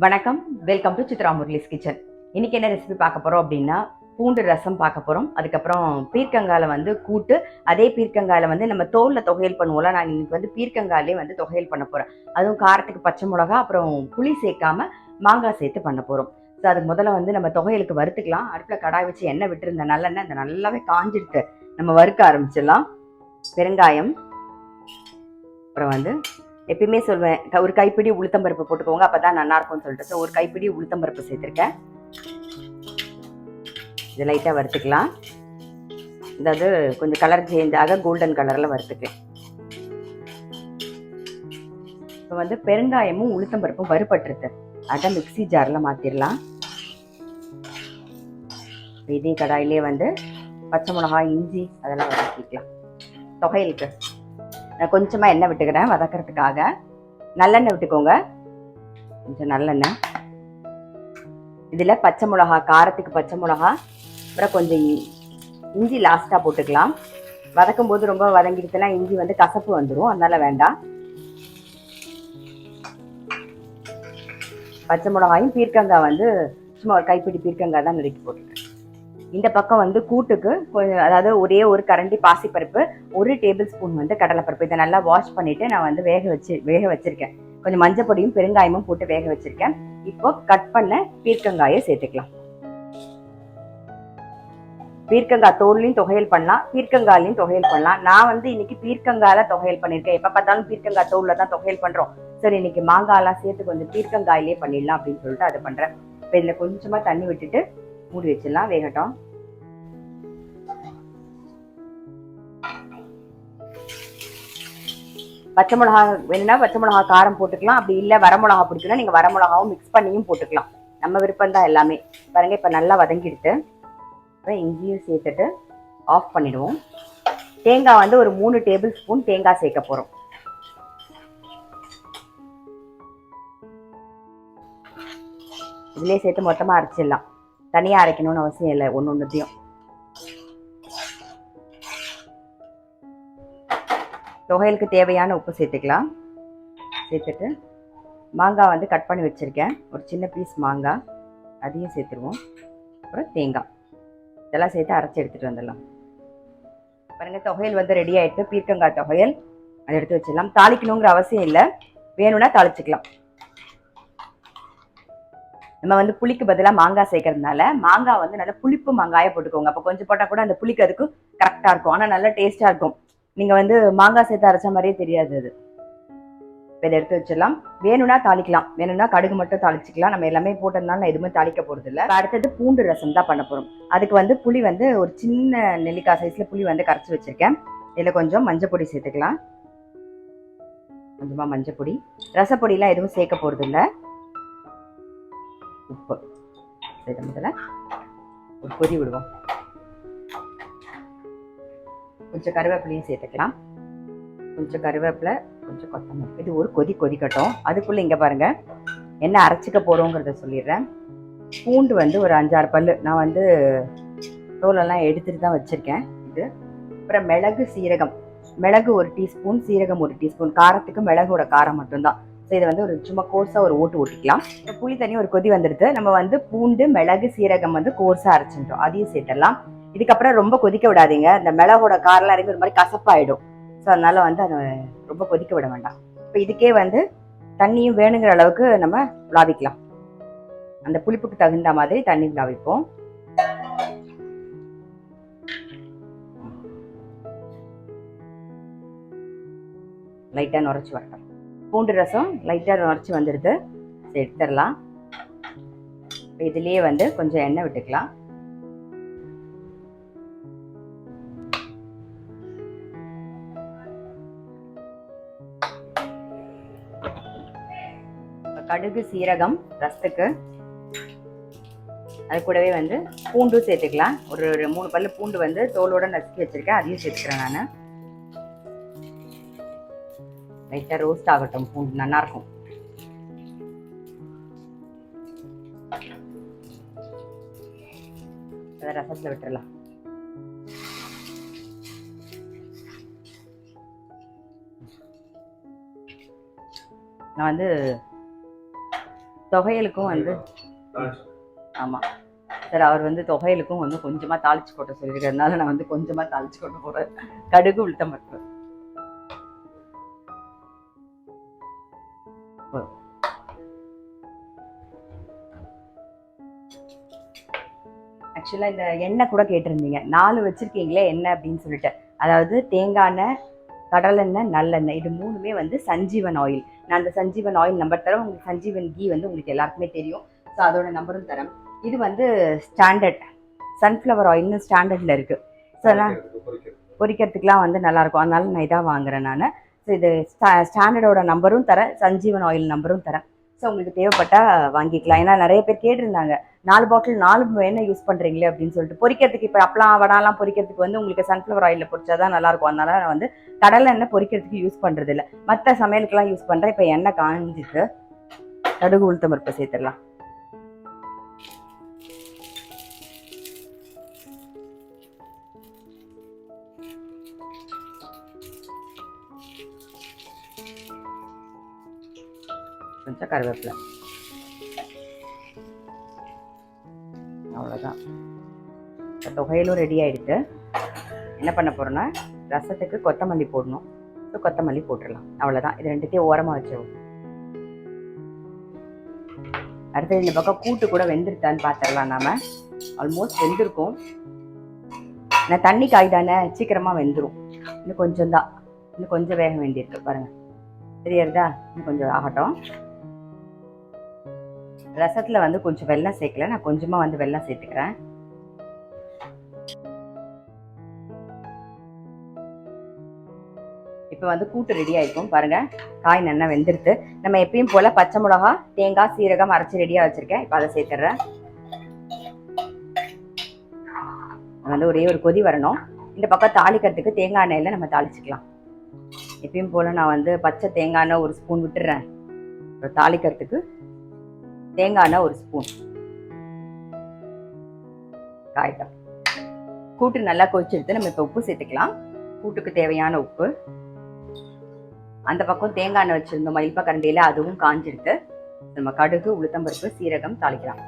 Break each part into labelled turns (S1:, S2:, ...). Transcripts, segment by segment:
S1: வணக்கம், welcome to Chitra Murali's kitchen. இன்னைக்கு என்ன ரெசிபி பார்க்க போறோம் அப்படின்னா, பூண்டு ரசம் பார்க்க போறோம். அதுக்கப்புறம் பீர்க்கங்காயில வந்து கூட்டு, அதே பீர்க்கங்காயில வந்து நம்ம தோல்ல தொகையல் பண்ணுவோம்ல, நான் இன்னைக்கு வந்து பீர்க்கங்காயிலே வந்து தொகையல் பண்ண போறேன். அதுவும் காரத்துக்கு பச்சை மிளகா, அப்புறம் புளி சேர்க்காம மாங்காய் சேர்த்து பண்ண போறோம். ஸோ அதுக்கு முதல்ல வந்து நம்ம தொகையலுக்கு வறுத்துக்கலாம். அடுப்பில் கடாய் வச்சு எண்ணெய் விட்டுருந்த நல்லெண்ணெய் அந்த நல்லாவே காஞ்சிடுத்து நம்ம வறுக்க ஆரம்பிச்சிடலாம். பெருங்காயம், அப்புறம் வந்து எப்பயுமே சொல்வேன், ஒரு கைப்பிடி உளுத்தம்பருப்பு போட்டுக்கோங்க, அப்பதான் நல்லா இருக்கும்னு சொல்லிட்டு. ஸோ ஒரு கைப்பிடி உளுத்தம்பருப்பு சேர்த்துருக்கேன். இது லைட்டாக வறுத்துக்கலாம். அதாவது கொஞ்சம் கலர் சேஞ்ச் ஆக கோல்டன் கலரில் வறுத்துக்கலாம். இப்போ வந்து பெருங்காயமும் உளுத்தம்பருப்பும் வறுபட்டுருது. அதை மிக்சி ஜாரில் மாற்றிடலாம். இதே கடாயிலே வந்து பச்சை மிளகாய், இஞ்சி அதெல்லாம் வதக்கிக்கலாம். தொகையலுக்கு நான் கொஞ்சமாக எண்ணெய் விட்டுக்கிறேன் வதக்கிறதுக்காக. நல்லெண்ணெய் விட்டுக்கோங்க, கொஞ்சம் நல்லெண்ணெய். இதில் பச்சை மிளகா, காரத்துக்கு பச்சை மிளகா, அப்புறம் கொஞ்சம் இஞ்சி லாஸ்ட்டாக போட்டுக்கலாம். வதக்கும் போது ரொம்ப வதங்கிடுச்சுன்னா இஞ்சி வந்து கசப்பு வந்துடும், அதனால வேண்டாம். பச்சை மிளகாயும் பீர்க்கங்காய் வந்து சும்மா ஒரு கைப்பிடி பீர்க்கங்காய் தான் நறுக்கி போட்டுருக்கேன். இந்த பக்கம் வந்து கூட்டுக்கு அதாவது ஒரே ஒரு கரண்டி பாசிப்பருப்பு, 1 டேபிள் ஸ்பூன் வந்து கடலைப்பருப்பு, இதை நல்லா வாஷ் பண்ணிட்டு நான் வந்து வேக வச்சிருக்கேன். கொஞ்சம் மஞ்சள் பொடியும் பெருங்காயமும் போட்டு வேக வச்சிருக்கேன். இப்போ கட் பண்ண பீர்க்கங்காயை சேர்த்துக்கலாம். பீர்க்கங்காய் தோல்லையும் தொகையல் பண்ணலாம், பீர்க்கங்காயிலையும் தொகையல் பண்ணலாம். நான் வந்து இன்னைக்கு பீர்க்கங்காயில தொகையல் பண்ணியிருக்கேன். எப்போ பார்த்தாலும் பீர்க்கங்காய் தோல்ல தான் தொகையல் பண்றோம். சரி, இன்னைக்கு மாங்காயெல்லாம் சேர்த்து கொஞ்சம் பீர்க்கங்காயிலே பண்ணிடலாம் அப்படின்னு சொல்லிட்டு அதை பண்றேன். இப்போ இதில் கொஞ்சமா தண்ணி விட்டுட்டு மூடி வச்சிடலாம், வேகட்டும். பச்சை மிளகா வேணும்னா பச்சை மிளகா காரம் போட்டுக்கலாம், அப்படி இல்லை வரமிளகா பிடிக்குன்னா நீங்கள் வரமிளகாவும் மிக்ஸ் பண்ணியும் போட்டுக்கலாம். நம்ம விருப்பம் தான் எல்லாமே. பாருங்க, இப்போ நல்லா வதங்கிடுத்து. அப்புறம் இஞ்சியும் சேர்த்துட்டு ஆஃப் பண்ணிடுவோம். தேங்காய் வந்து ஒரு 3 டேபிள் ஸ்பூன் தேங்காய் சேர்க்க போகிறோம். இதுலேயே சேர்த்து மொத்தமாக அரைச்சிடலாம், தனியாக அரைக்கணும்னு அவசியம் இல்லை. ஒன்றுத்தையும் தொகையலுக்கு தேவையான உப்பு சேர்த்துக்கலாம். சேர்த்துட்டு மாங்காய் வந்து கட் பண்ணி வச்சுருக்கேன், ஒரு சின்ன பீஸ் மாங்காய், அதையும் சேர்த்துருவோம். அப்புறம் தேங்காய், இதெல்லாம் சேர்த்து அரைச்சி எடுத்துகிட்டு வந்துடலாம். பாருங்கள், தொகையல் வந்து ரெடி ஆகிடுது. பீர்க்கங்காய் தொகையல் அதை எடுத்து வச்சிடலாம். தாளிக்கணுங்கிற அவசியம் இல்லை, வேணும்னா தாளிச்சிக்கலாம். நம்ம வந்து புளிக்கு பதிலாக மாங்காய் சேர்க்கறதுனால மாங்காய் வந்து நல்லா புளிப்பு மாங்காயை போட்டுக்கோங்க. அப்போ கொஞ்சம் போட்டால் கூட அந்த புளிக்கு அதுக்கு கரெக்டாக இருக்கும், ஆனால் நல்லா டேஸ்ட்டாக இருக்கும். நீங்கள் வந்து மாங்காய் சேர்த்து அரைச்ச மாதிரியே தெரியாது அது. இப்போ இதை எடுத்து வச்சிடலாம். வேணும்னா தாளிக்கலாம், வேணும்னா கடுகு மட்டும் தாளிச்சிக்கலாம். நம்ம எல்லாமே போட்டதுனால நான் எதுவுமே தாளிக்க போகிறது இல்லை. அடுத்தது பூண்டு ரசம் தான் பண்ண போகிறோம். அதுக்கு வந்து புளி வந்து ஒரு சின்ன நெல்லிக்காய் சைஸில் புளி வந்து கரைச்சி வச்சுருக்கேன். இதில் கொஞ்சம் மஞ்சள் பொடி சேர்த்துக்கலாம். கொஞ்சமாக மஞ்சள் பொடி, ரசப்பொடியெலாம் எதுவும் சேர்க்க போகிறது இல்லை. உப்பு சேர்த்த முதல்ல ஒரு கொதி விடுவோம். கொஞ்சம் கருவேப்பிலையும் சேர்த்துக்கலாம். கொஞ்சம் கருவேப்பிலை, கொஞ்சம் கொத்தமல்லி. இது ஒரு கொதிக்கட்டும். அதுக்குள்ளே இங்கே பாருங்கள், என்ன அரைச்சிக்க போகிறோங்கிறத சொல்லிடுறேன். பூண்டு வந்து ஒரு 5-6 பல் நான் வந்து தோலெல்லாம் எடுத்துட்டு தான் வச்சுருக்கேன். இது அப்புறம் மிளகு, சீரகம். மிளகு 1 டீஸ்பூன், சீரகம் 1 டீஸ்பூன். காரத்துக்கு மிளகோட காரம் மட்டும்தான். ஸோ இதை வந்து ஒரு சும்மா கோர்ஸாக ஒரு ஓட்டிக்கலாம். புளி தண்ணி ஒரு கொதி வந்துடுது. நம்ம வந்து பூண்டு, மிளகு, சீரகம் வந்து கோர்ஸாக அரைச்சிட்டோம், அதையும் சேர்த்துடலாம். இதுக்கப்புறம் ரொம்ப கொதிக்க விடாதீங்க, இந்த மிளகோட காரெல்லாம் இறங்கி ஒரு மாதிரி கசப்பாயிடும். ஸோ அதனால வந்து அதை ரொம்ப கொதிக்க விட வேண்டாம். இப்போ இதுக்கே வந்து தண்ணியும் வேணுங்கிற அளவுக்கு நம்ம விளாவிக்கலாம். அந்த புளிப்புக்கு தகுந்த மாதிரி தண்ணி விளாவிப்போம். லைட்டாக நுரைச்சி வரட்டும். பூண்டு ரசம் லைட்டாக நுரைச்சி வந்துடுது, எடுத்துடலாம். இப்போ இதுலேயே வந்து கொஞ்சம் எண்ணெய் விட்டுக்கலாம். கடுகு, சீரகம் ரசத்துக்கு, அது கூடவே வந்து பூண்டும் சேர்த்துக்கலாம். ஒரு 3 பல்லு பூண்டு வந்து தோலோட நசுக்கி வச்சிருக்கேன், அதையும் சேர்த்துக்கிறேன் நான். லைட்டாக ரோஸ்ட் ஆகட்டும், பூண்டு நல்லாயிருக்கும். அதை ரசத்தில் விட்டுடலாம். நான் வந்து தொகையலுக்கும் வந்து ஆமாம் சார், அவர் வந்து தொகையலுக்கும் வந்து கொஞ்சமாக தாளிச்சு கொட்ட சொல்லியிருக்கிறதுனால நான் வந்து கொஞ்சமாக தாளிச்சு கொட்ட போகிறேன். கடுகு உளுத்தம் பருப்பு. ஆக்சுவலாக இந்த எண்ணெய் கூட கேட்டிருந்தீங்க, 4 வச்சுருக்கீங்களே எண்ணெய் அப்படின்னு சொல்லிட்டு. அதாவது தேங்காய் எண்ணெய், கடலெண்ணெய், நல்லெண்ணெய், இது 3மே வந்து சஞ்சீவன் ஆயில். நான் அந்த சஞ்சீவன் ஆயில் நம்பர் தரேன். உங்களுக்கு சஞ்சீவன் கீ வந்து உங்களுக்கு எல்லாருக்குமே தெரியும். ஸோ அதோட நம்பரும் தரேன். இது வந்து ஸ்டாண்டர்ட் சன்ஃப்ளவர் ஆயில்னு ஸ்டாண்டர்டில் இருக்குது. ஸோ நான் பொரிக்கிறதுக்கெலாம் வந்து நல்லாயிருக்கும், அதனால நான் இதாக வாங்குகிறேன் நான். ஸோ இது ஸ்டாண்டர்டோட நம்பரும் தரேன், சஞ்சீவன் ஆயில் நம்பரும் தரேன். ஸோ உங்களுக்கு தேவைப்பட்டால் வாங்கிக்கலாம். ஏன்னா நிறைய பேர் கேட்டிருந்தாங்க, 4 பாட்டில் 4 எண்ணெய் யூஸ் பண்ணுறீங்களே அப்படின்னு சொல்லிட்டு. பொரிக்கிறதுக்கு இப்போ அப்பலாம் வடாலாம் பொரிக்கிறதுக்கு வந்து உங்களுக்கு சன்ஃப்ளவர் ஆயிலில் பொரிச்சா தான் நல்லாயிருக்கும். அதனால நான் வந்து கடலை எண்ணெய் பொரிக்கிறதுக்கு யூஸ் பண்ணுறது இல்லை, மற்ற சமையலுக்கெல்லாம் யூஸ் பண்ணுறேன். இப்போ எண்ணெய் காஞ்சிட்டு கடுகு உளுத்தம் பருப்பை சேர்த்துடலாம். கொஞ்சம் கருவேப்பிலை, அவ்வளோதான். இப்போ தொகையிலும் ரெடி ஆகிடுது. என்ன பண்ண போகிறோன்னா ரசத்துக்கு கொத்தமல்லி போடணும். ஸோ கொத்தமல்லி போட்டுடலாம், அவ்வளோதான். இது ரெண்டுத்தையும் ஓரமாக வச்சிடும். அடுத்தது இந்த பக்கம் கூட்டு கூட வெந்துருத்தான்னு பார்த்துடலாம். நாம் ஆல்மோஸ்ட் வெந்திருக்கும். நான் தண்ணி காய் தானே, சீக்கிரமாக வெந்துடும். இன்னும் கொஞ்சம் தான், இன்னும் கொஞ்சம் வேக வேண்டியிருக்கு பாருங்கள், தெரியறதா? இன்னும் கொஞ்சம் ஆகட்டும். ரசத்தில் வந்து கொஞ்சம் வெல்லம் சேர்க்கல, நான் கொஞ்சமாக வந்து வெல்லம் சேர்த்துக்கிறேன். இப்போ வந்து கூட்டு ரெடி ஆகிருக்கும் பாருங்கள். காய் நல்லா வெந்துருது. நம்ம எப்பயும் போல் பச்சை மிளகா, தேங்காய், சீரகம் அரைச்சி ரெடியாக வச்சுருக்கேன். இப்போ அதை சேர்த்துட்றேன். வந்து ஒரே ஒரு கொதி வரணும். இந்த பக்கம் தாளிக்கிறதுக்கு தேங்காய் எண்ணெயில் நம்ம தாளிச்சிக்கலாம். எப்பயும் போல் நான் வந்து பச்சை தேங்காய் எண்ணெய் 1 ஸ்பூன் விட்டுறேன். அப்புறம் தாளிக்கிறதுக்கு தேங்காய் எண்ணெய் 1 ஸ்பூன். காய்ட்டம். கூட்டு நல்லா கொதிச்செடுத்து நம்ம இப்போ உப்பு சேர்த்துக்கலாம். கூட்டுக்கு தேவையான உப்பு. அந்த பக்கம் தேங்காய் எண்ணெய் வச்சுருந்தோம் மல்லிப்பா கரண்டியில், அதுவும் காஞ்சிடுத்து. நம்ம கடுகு உளுத்தம்பருப்பு சீரகம் தாளிக்கலாம்.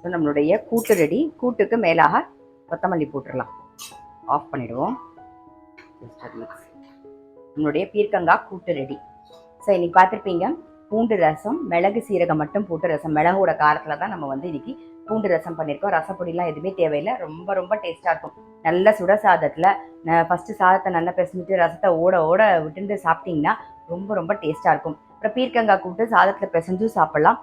S1: ஸோ நம்மளுடைய கூட்டு ரெடி. கூட்டுக்கு மேலாக கொத்தமல்லி போட்டுடலாம். ஆஃப் பண்ணிடுவோம். நம்மளுடைய பீர்க்கங்காய் கூட்டு ரெடி. ஸோ இன்னைக்கு பார்த்துருப்பீங்க, பூண்டு ரசம், மிளகு சீரகம் மட்டும் போட்டு ரசம். மிளகோட காரத்தில் தான் நம்ம வந்து இன்னைக்கு பூண்டு ரசம் பண்ணியிருக்கோம். ரசப்பொடிலாம் எதுவுமே தேவையில்லை. ரொம்ப ரொம்ப டேஸ்ட்டாக இருக்கும். நல்ல சுட சாதத்தில் ஃபஸ்ட்டு சாதத்தை நல்லா பிசைஞ்சிட்டு ரசத்தை ஓட ஓட விட்டுட்டு சாப்பிட்டிங்கன்னா ரொம்ப ரொம்ப டேஸ்ட்டாக இருக்கும். அப்புறம் பீர்க்கங்காய் கூட்டு சாதத்தில் பிசைஞ்சும் சாப்பிட்லாம்,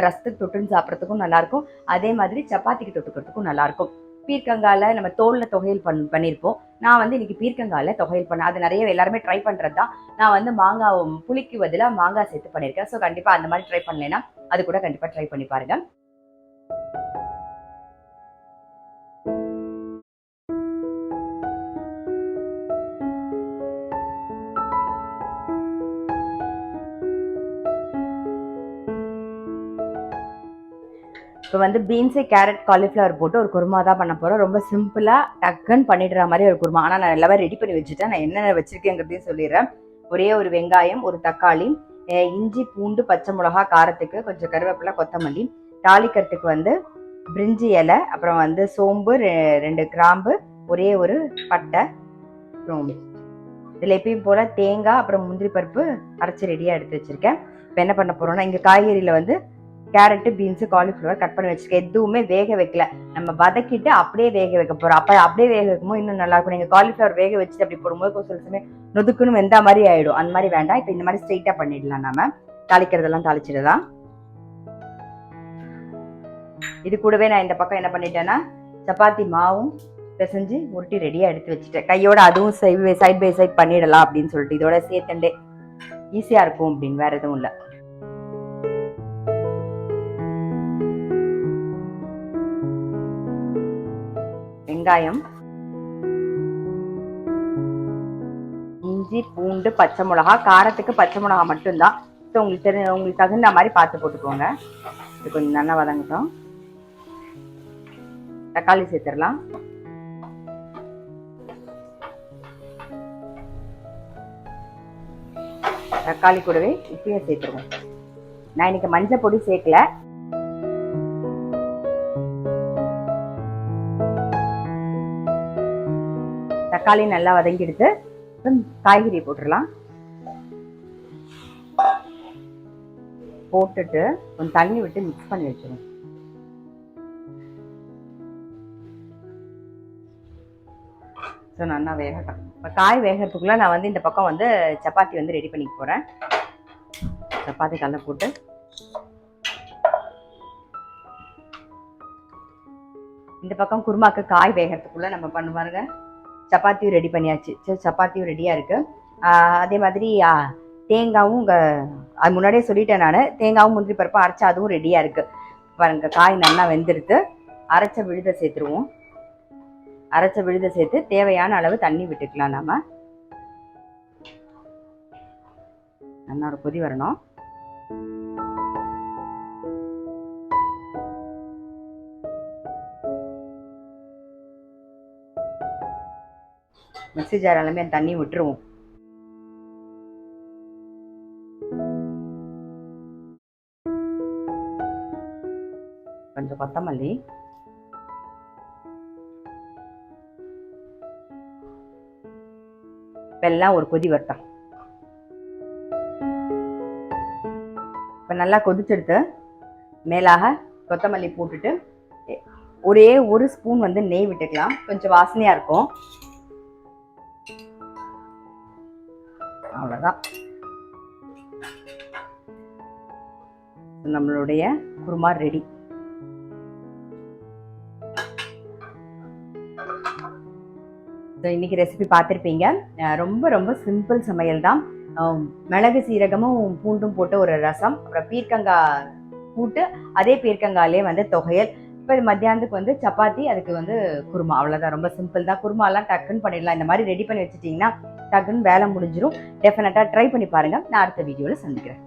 S1: ரசத்துக்கு தொட்டுன்னு சாப்பிட்றதுக்கும் நல்லாயிருக்கும். அதே மாதிரி சப்பாத்திக்கு தொட்டுக்கிறதுக்கும் நல்லாயிருக்கும். பீர்க்கங்காயில் நம்ம தோலில் தொகையில் பண்ணியிருப்போம். நான் வந்து இன்றைக்கி பீர்க்கங்காயில் தொகையில் பண்ணேன். அது நிறைய எல்லாருமே ட்ரை பண்ணுறது தான். நான் வந்து மாங்காய் புளிக்கு பதிலாக மாங்காய் சேர்த்து பண்ணியிருக்கேன். ஸோ கண்டிப்பாக அந்த மாதிரி ட்ரை பண்ணலைன்னா அது கூட கண்டிப்பாக ட்ரை பண்ணி பாருங்கள். இப்போ வந்து பீன்ஸு, கேரட், காலிஃப்ளவர் போட்டு ஒரு குருமா தான் பண்ண போகிறோம். ரொம்ப சிம்பிளாக டக்குன்னு பண்ணிடுற மாதிரி ஒரு குருமா. ஆனால் நான் எல்லாமே ரெடி பண்ணி வச்சுட்டேன். நான் என்னென்ன வச்சுருக்கேங்கிறதையும் சொல்லிடுறேன். ஒரே ஒரு வெங்காயம், ஒரு தக்காளி, இஞ்சி, பூண்டு, பச்சை மிளகா, காரத்துக்கு கொஞ்சம் கருவேப்பிலை, கொத்தமல்லி, தாளிக்கிறதுக்கு வந்து பிரிஞ்சி இலை, அப்புறம் வந்து சோம்பு, 2 கிராம்பு, ஒரே ஒரு பட்டை, அப்புறம் இதில் எப்பயும் போல் தேங்காய், அப்புறம் முந்திரி பருப்பு அரைச்சி ரெடியாக எடுத்து வச்சுருக்கேன். இப்போ என்ன பண்ண போகிறோம்னா, இங்கே காய்கறியில் வந்து கேரட்டு, பீன்ஸு, காலிஃப்ளவர் கட் பண்ணி வச்சுருக்கேன். எதுவுமே வேக வைக்கல, நம்ம வதக்கிட்டு அப்படியே வேக வைக்க போகிறோம். அப்போ அப்படியே வேக வைக்கும்போது இன்னும் நல்லாயிருக்கும். நீங்கள் காலிஃப்ளவர் வேக வச்சுட்டு அப்படி போடும்போது கொஞ்சம் சில சமயம் நொதுக்குன்னு வெந்த மாதிரி ஆகிடும். அந்த மாதிரி வேண்டாம். இப்போ இந்த மாதிரி ஸ்ட்ரெயிட்டாக பண்ணிடலாம். நம்ம தாளிக்கிறதெல்லாம் தாளிச்சிடலாம். இது கூடவே நான் இந்த பக்கம் என்ன பண்ணிட்டேன்னா, சப்பாத்தி மாவும் பிசைஞ்சு உருட்டி ரெடியாக எடுத்து வச்சுட்டேன். கையோட அதுவும் சைட் பை சைட் பண்ணிடலாம் அப்படின்னு சொல்லிட்டு, இதோட சேர்த்துண்டே ஈஸியாக இருக்கும் அப்படின்னு, வேறு எதுவும் இல்லை. வெங்காயம், இஞ்சி, பூண்டு, பச்சை மிளகா, காரத்துக்கு பச்சை மிளகா மட்டும்தான். ஸோ உங்களுக்கு தகுந்த மாதிரி பார்த்து போட்டுக்கோங்க. இது கொஞ்சம் நல்லா வதங்கட்டும். தக்காளி சேர்த்துடலாம். தக்காளி கூடவே உப்பையும் சேர்த்துருவோம். நான் இன்னைக்கு மஞ்சள் பொடி சேர்க்கல. தக்காளி நல்லா வதங்கி எடுத்து காய்கறியை போட்டுடலாம். போட்டுட்டு கொஞ்சம் தண்ணி விட்டு மிக்ஸ் பண்ணி வச்சிடும். ஸோ நல்லா வேகட்டும். இப்போ காய் வேகிறதுக்குள்ள நான் வந்து இந்த பக்கம் வந்து சப்பாத்தி வந்து ரெடி பண்ணிக்க போகிறேன். சப்பாத்தி கல்ல போட்டு இந்த பக்கம் குருமாக்கு காய் வேகிறதுக்குள்ள நம்ம பண்ணுவாருங்க. சப்பாத்தியும் ரெடி பண்ணியாச்சு. சரி, சப்பாத்தியும் ரெடியாக இருக்குது. அதே மாதிரி தேங்காவும் அது முன்னாடியே சொல்லிட்டேன் நான். தேங்காவும் முந்திரி பருப்பும் அரைச்சா அதுவும் ரெடியாக இருக்குது. பாருங்க, காய் நல்லா வெந்துடுத்து. அரைச்ச விழுதை சேர்த்துருவோம். அரைச்ச விழுதை சேர்த்து தேவையான அளவு தண்ணி விட்டுக்கலாம். நாம நல்லா ஒரு கொதி வரணும். மிக்ஸி ஜார் எல்லாமே தண்ணி விட்டுருவோம். கொஞ்சம் கொத்தமல்லி, எல்லாம் ஒரு கொதி வரட்டும். இப்போ நல்லா கொதிச்செடுத்து மேலாக கொத்தமல்லி போட்டுட்டு ஒரே ஒரு ஸ்பூன் வந்து நெய் விட்டுக்கலாம். கொஞ்சம் வாசனையாக இருக்கும். அவ்வளோதான், நம்மளுடைய குருமா ரெடி. இன்னைக்கு ரெசிபி பார்த்துருப்பீங்க. ரொம்ப ரொம்ப சிம்பிள் சமையல் தான். மிளகு சீரகமும் பூண்டும் போட்டு ஒரு ரசம், அப்புறம் பீர்க்கங்காய் கூட்டு, அதே பீர்க்கங்காயிலே வந்து தொகையல். இப்போ மத்தியானத்துக்கு வந்து சப்பாத்தி, அதுக்கு வந்து குருமா. அவ்வளோதான், ரொம்ப சிம்பிள் தான். குருமாலாம் டக்குன்னு பண்ணிடலாம். இந்த மாதிரி ரெடி பண்ணி வச்சுட்டிங்கன்னா டக்குன்னு வேலை முடிஞ்சிடும். டெஃபினட்டாக ட்ரை பண்ணி பாருங்கள். நான் அடுத்த வீடியோவில் சந்திக்கிறேன்.